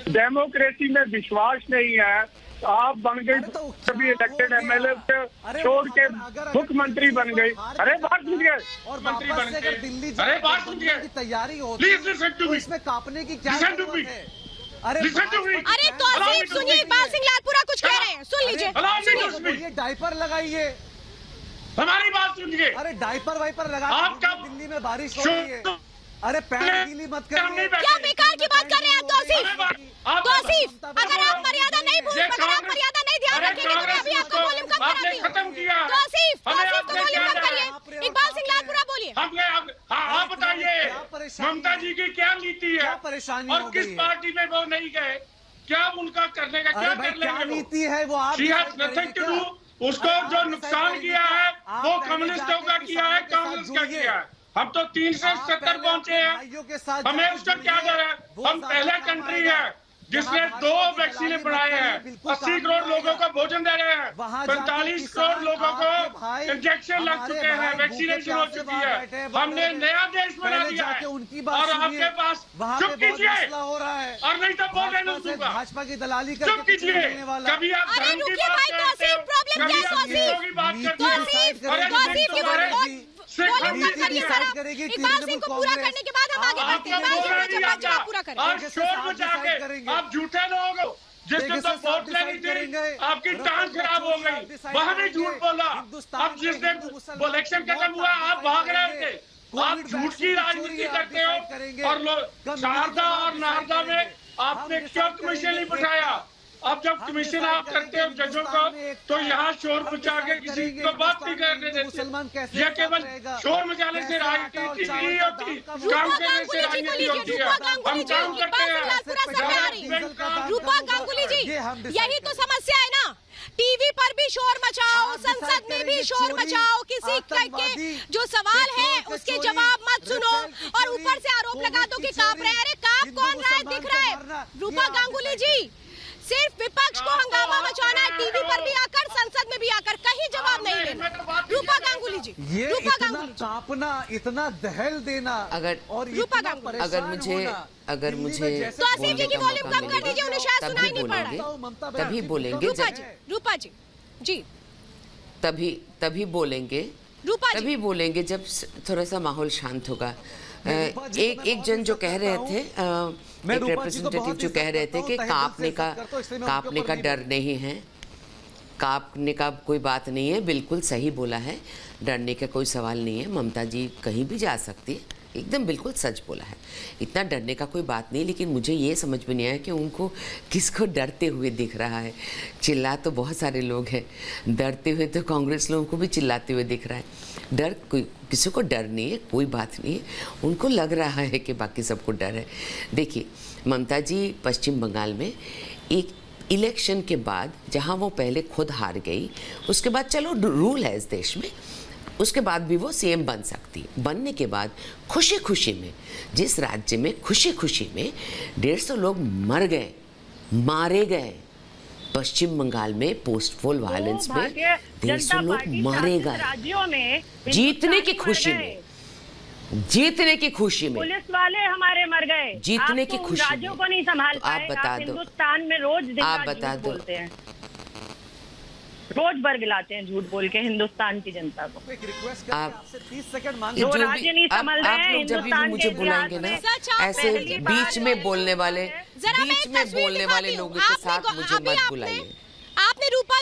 डेमोक्रेसी में विश्वास नहीं है। आप बन गई सभी इलेक्टेड एमएलए छोड़ के मुख्यमंत्री बन गई। अरे बात सुनिए, मंत्री बन गए। अरे बात सुनिए, तैयारी हो इसमें कांपने की क्या जरूरत है? अरे तौसीफ सुनिए, इकबाल सिंह लालपुरा कुछ कह रहे हैं, सुन लीजिए। डायपर लगाइए, हमारी बात सुनिए। अरे डायपर वाइपर लगा आपका दिल्ली में बारिश हो रही है, अरे पैर गीली मत करिए। क्या बेकार की बात कर रहे हैं आप तौसीफ? अगर आप मर्यादा नहीं भूल, अगर आप मर्यादा नहीं ध्यान रखेंगे तो मैं अभी आपका वॉल्यूम कम कराती हूँ। खत्म किया तौसीफ तो वॉल्यूम कम करिए। इकबाल सिंह लालपुरा बोलिए। आप बताइए ममता जी की क्या नीति है, क्या परेशानी और हो किस गई है? पार्टी में वो नहीं गए, क्या उनका करने का, क्या अरे भाई कर क्या लेंगे नीति है वो आप She has decide nothing करेंगे to क्या? do। उसको अरे जो आप नुकसान decide किया करेंगे है क्या? वो आप पहले कम्युनिस्टों जाके का किया है, किसानों के साथ कांग्रेस का जुड़िए। किया है। हम तो 370 पहुंचे हैं, भाइयों के साथ हमें जाके उसका क्या जुड़िए। डर है? वो हम ज्यादा पहले काम कंट्री आएगा। है जिसने जहाँ 2 भाजपा की वैक्सीनें दलाली बढ़ाए मत हैं, करिए, बिल्कुल 80 काम करोड़ आएगा। लोगों को भोजन दे रहे हैं, वहाँ जाके 45 किसान, करोड़ लोगों आपके को भाई, इंजेक्शन लग हमारे चुके हैं, भाई वैक्सीनेशन हो भूखे चुकी प्यासे है। बैठे हैं, हमने बड़े नया देश बना पहले दिया जाके है, उनकी बात और सुनिए। आपके पास वहाँ चुप पे बहुत कीजिए, मसला हो रहा है, और नहीं तो बोल भाजपा नहीं से दूंगा। भाजपा की दलाली चुप करके कुछ नहीं कीजिए, होने वाला। कभी आप अरे धर्म की रुकिए बात भाई, करते तौसीफ, हो, प्रॉब्लम कभी क्या है, आप तौसीफ? हिंदुओं की बात नीति करते हो, decide और करेगी तौसीफ की तुम्हारे बात सिख वॉल्यूम कम नीति करिए decide सर आप। करेगी इकबाल सिंह को पूरा कांग्रेस। करने के बाद हम आगे बढ़ते हैं। आपको बोलना नहीं जवाब आता, पूरा करें। और देखिए शोर साहब मचा decide के करेंगे। आप झूठे लोग हो, जिस दिन देखिए तक साहब वोट लेनी decide थी करेंगे। आपकी रफीक टांग खराब हो बच्चों गई, decide वहां भी करेंगे। झूठ बोला। हिंदुस्तान अब जिस में दिन हिंदू मुसलमान इलेक्शन की खत्म मौत हुआ आप आप भाग decide रहे करेंगे। थे, आप कोविड झूठ की वैक्सीन राजनीति चोरी आप करते हो, decide करेंगे। और लोग कम्युनिटी शारदा आप और decide नारदा में करेंगे। आपने हम क्यों decide कमीशन नहीं करेंगे बिठाया? एकता। अब जब हम कमीशन decide आप करते हो करेंगे जजों को, हिंदुस्तान में एकता। तो यहाँ शोर हम मचा के decide किसी करेंगे को बात नहीं हिंदुस्तान करने में देते। मुसलमान कैसे ये साथ केवल रहेगा, शोर मचाने से कैसे आटा और राजनीति चावल नहीं का होती, दाम रूपा काम करने से गांगुली जी को राजनीति लीजिए, होती है। रूपा गांगुली हम जी, काम करते इकबाल सिंह हैं, लालपुरा सर पे आ रही है। डीजल का दाम रूपा कम गांगुली होगा। जी, ये हम decide यही तो करेंगे। समस्या है ना। टीवी पर भी शोर मचाओ, आप संसद decide में भी करेंगे शोर चोरी, मचाओ, किसी आतंकवादी, के जो सवाल है पेट्रोल की उसके चोरी, जवाब मत सुनो, राफेल की और चोरी, ऊपर से आरोप लगा दो कि कोविड की कांप चोरी, रहे हैं। अरे कांप हिंदू कौन रहा है, मुसलमान दिख को रहा है। मारना, रूपा ये आप गांगुली decide जी, सिर्फ विपक्ष को हंगामा मचाना है, टीवी पर भी आकर, संसद में भी आकर, कहीं जवाब नहीं लेना। रूपा गांगुली जी, ये रूपा इतना गांगुली जी। कांपना, इतना दहल देना, अगर- और रूपा इतना गांगुली। परेशान अगर होना, मुझे दिल्ली में जैसे तो आसिफ जी बोलने की का वॉल्यूम मौका कम कर दीजिए, उन्हें शायद सुनाई नहीं पड़ रहा है। ममता तभी बनर्जी बोलेंगे रूपा जब जी, रूपा जी, जी, तभी बोलेंगे रूपा जी। तभी बोलेंगे जब थोड़ा सा माहौल शांत होगा। एक जन जो कह रहे थे, एक रिप्रेजेंटेटिव जो कह रहे थे कि कांपने का डर नहीं है, कांपने का कोई बात नहीं है, बिल्कुल सही बोला है, डरने का कोई सवाल नहीं है। ममता जी कहीं भी जा सकती है, एकदम बिल्कुल सच बोला है, इतना डरने का कोई बात नहीं। लेकिन मुझे ये समझ में नहीं आया कि उनको किसको डरते हुए दिख रहा है। चिल्ला तो बहुत सारे लोग हैं, डरते हुए तो कांग्रेस लोगों को भी चिल्लाते हुए दिख रहा है। डर कोई, किसी को डर नहीं है, कोई बात नहीं है, उनको लग रहा है कि बाकी सबको डर है। देखिए ममता जी पश्चिम बंगाल में एक इलेक्शन के बाद, जहां वो पहले खुद हार गई, उसके बाद चलो रूल है इस देश में, उसके बाद भी वो सीएम बन सकती है। बनने के बाद खुशी खुशी में, जिस राज्य में खुशी खुशी में 150 लोग मर गए, मारे गए, पश्चिम बंगाल में पोस्ट पोल वायलेंस में 150 लोग मारे गए, राज्यों में जीतने की खुशी में, जीतने की खुशी में, पुलिस वाले हमारे मर गए, जीतने आप की तो उन खुशी में। राज्यों को नहीं संभाल तो आप पाए। बता आप दो। हिंदुस्तान में रोज दिन आप रात बता झूठ दो। बोलते हैं, रोज बरगिलाते हैं झूठ बोल के हिंदुस्तान की जनता को। एक रिक्वेस्ट आप- आपसे 30 सेकंड मांग जो जो भी- राज्य नहीं आप संभल रहे हैं, लोग जब भी हिंदुस्तान मुझे के बुलाएंगे ना, इतिहास सच, आप ऐसे पहली बार बीच में बोलने वाले, जरा मैं बीच एक में तस्वीर बोलने दिखाती वाले हूँ। लोगों के आपने साथ मुझे अभी मत आपने- बुलाइए। आपने रूपा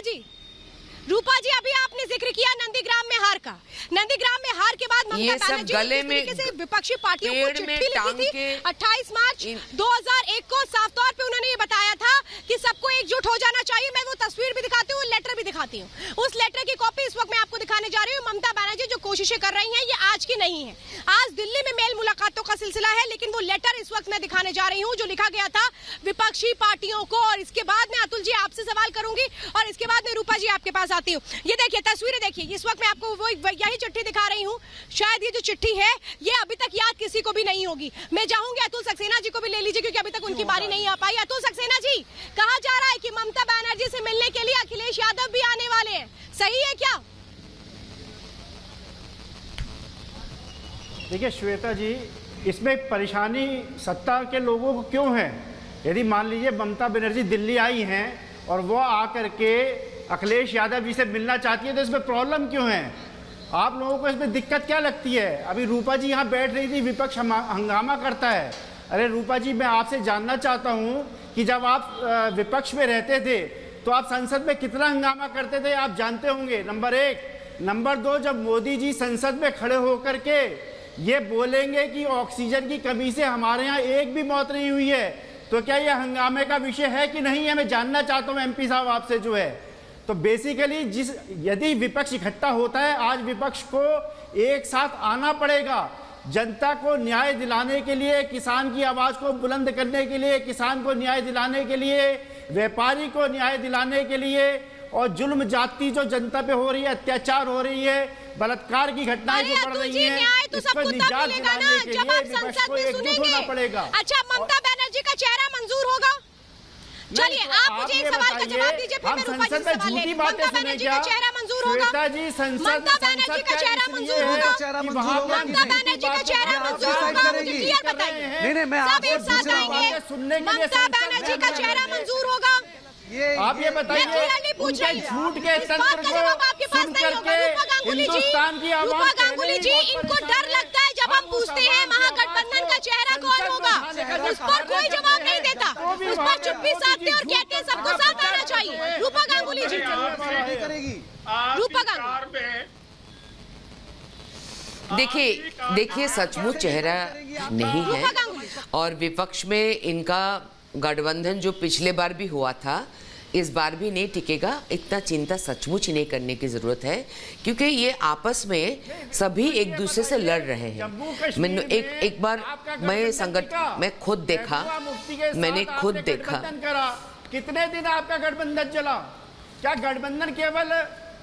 जी अभी आपने जिक्र किया नंदीग्राम में हार का। नंदीग्राम में हार के बाद ये ममता सब बनर्जी गले जिस में तरीके से विपक्षी पार्टियों को पेड़ में चिट्ठी लिखी टांग थी के 28 मार्च 2001 को, साफ तौर पे उन्होंने ये बताया था कि सबको एकजुट हो जाना चाहिए। मैं वो तस्वीर भी दिखाती हूँ, लेटर भी दिखाती हूँ। उस लेटर की कॉपी इस वक्त मैं आपको दिखाने जा रही हूँ। ममता बनर्जी जो कोशिशें कर रही हैं ये आज की नहीं है, आज दिल्ली में मेल मुलाकातों का सिलसिला है, लेकिन वो लेटर इस वक्त मैं दिखाने जा रही हूँ जो लिखा गया था विपक्षी पार्टियों को। और इसके बाद में अतुल जी आपसे सवाल करूंगी और इसके बाद में रूपा जी आपके पास आती हूँ। ये देखिए तस्वीरें, देखिए इस वक्त मैं आपको वो यही चिट्ठी दिखा रही हूँ। शायद ये जो चिट्ठी है ये अभी तक याद किसी को भी नहीं होगी। मैं चाहूंगी अतुल सक्सेना जी को भी ले लीजिए क्योंकि अभी तक उनकी बारी नहीं आ पाई। अतुल सक्सेना जी, कहा जा रहा है कि ममता बनर्जी से मिलने के लिए अखिलेश यादव भी आने वाले हैं, सही है क्या? देखिए श्वेता जी, इसमें परेशानी सत्ता के लोगों को क्यों है? यदि मान लीजिए ममता बनर्जी दिल्ली आई हैं और वो आकर के अखिलेश यादव जी से मिलना चाहती है तो इसमें प्रॉब्लम क्यों है? आप लोगों को इसमें दिक्कत क्या लगती है? अभी रूपा जी यहाँ बैठ रही थी, विपक्ष हंगामा करता है। अरे रूपा जी, मैं आपसे जानना चाहता हूँ कि जब आप विपक्ष में रहते थे तो आप संसद में कितना हंगामा करते थे, आप जानते होंगे। नंबर एक। नंबर 2, जब मोदी जी संसद में खड़े होकर के ये बोलेंगे कि ऑक्सीजन की कमी से हमारे यहाँ एक भी मौत नहीं हुई है, तो क्या ये हंगामे का विषय है कि नहीं है? मैं जानना चाहता हूँ एमपी साहब आपसे जो है। तो बेसिकली यदि विपक्ष इकट्ठा होता है, आज विपक्ष को एक साथ आना पड़ेगा, जनता को न्याय दिलाने के लिए, किसान की आवाज को बुलंद करने के लिए, किसान को न्याय दिलाने के लिए, व्यापारी को न्याय दिलाने के लिए, और जुल्म जाति जो जनता पे हो रही है, अत्याचार हो रही है, बलात्कार की घटनाएं जो बढ़ रही हैं, इसको निजात दिलाने के लिए विपक्ष को एकजुट होना पड़ेगा। अच्छा, ममता बनर्जी का चेहरा मंजूर होगा? चलिए आप मुझे एक सवाल का जवाब दीजिए, फिर मैं रूपा जी से सवाल लेंगे। ममता बनर्जी का चेहरा मंजूर होगा? ममता बनर्जी का चेहरा मंजूर होगा? ममता बनर्जी का चेहरा मंजूर होगा? मुझे क्लियर बताइए। नहीं, मैं सब एक साथ आएंगे। ममता बनर्जी का चेहरा मंजूर होगा? आप ये बताइए, उनके झूठ के तंत्र को सुन करके हिंदुस्तान की आवाम, रूपा गांगुली जी, इनको डर लगता है जब हम पूछते हैं महागठबंधन का चेहरा कौन होगा, उस पर कोई जवाब नहीं देता, उस पर चुप्पी साधते और कहते हैं सबको साथ आना चाहिए। रूपा गांगुली जी, रूपा गांगुली, देखिए सचमुच चेहरा नहीं है, और विपक्ष में इनका गठबंधन जो पिछले बार भी हुआ था, इस बार भी नहीं टिकेगा। इतना चिंता सचमुच नहीं करने की जरूरत है, क्योंकि ये आपस में सभी एक दूसरे से लड़ रहे हैं। मैंने एक बार मैं खुद देखा, मैंने खुद देखा। कितने दिन आपका गठबंधन चला? क्या गठबंधन केवल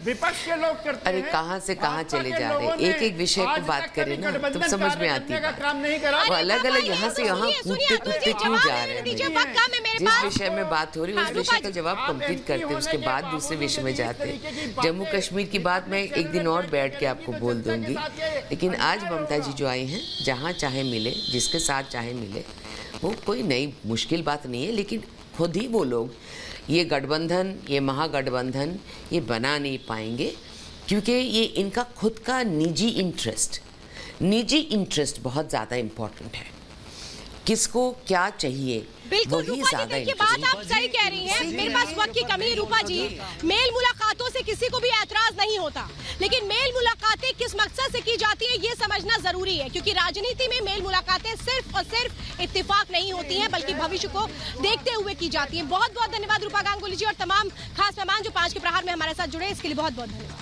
विपक्ष के लोग करते हैं? अरे कहाँ से कहाँ चले जा रहे हैं? एक एक विषय की बात करें ना, तुम समझ में आती है। वो अलग अलग यहाँ से यहाँ कूदते क्यों जा रहे हैं? जिस विषय में बात हो रही है उस विषय का जवाब कंप्लीट करते, उसके बाद दूसरे विषय में जाते। जम्मू कश्मीर की बात मैं एक दिन और बैठ के आपको बोल दूंगी, लेकिन आज ममता जी जो आई हैं, जहाँ चाहे मिले, जिसके साथ चाहे मिले, वो कोई नई मुश्किल बात नहीं है। लेकिन खुद ही वो लोग ये गठबंधन, ये महागठबंधन ये बना नहीं पाएंगे, क्योंकि ये इनका खुद का निजी इंटरेस्ट बहुत ज़्यादा इम्पोर्टेंट है। किसको क्या चाहिए बिल्कुल रूपा जी, देखिए बात आप सही कह रही हैं। मेरे पास वक्त की कमी है रूपा जी। मेल मुलाकातों से किसी को भी ऐतराज नहीं होता, लेकिन मेल मुलाकातें किस मकसद से की जाती है ये समझना जरूरी है, क्योंकि राजनीति में मेल मुलाकातें सिर्फ और सिर्फ इत्तेफाक नहीं होती हैं, बल्कि भविष्य को देखते हुए की जाती है। बहुत बहुत धन्यवाद रूपा गांगुली जी और तमाम खास मेहमान जो 5 के प्रहार में हमारे साथ जुड़े, इसके लिए बहुत बहुत धन्यवाद।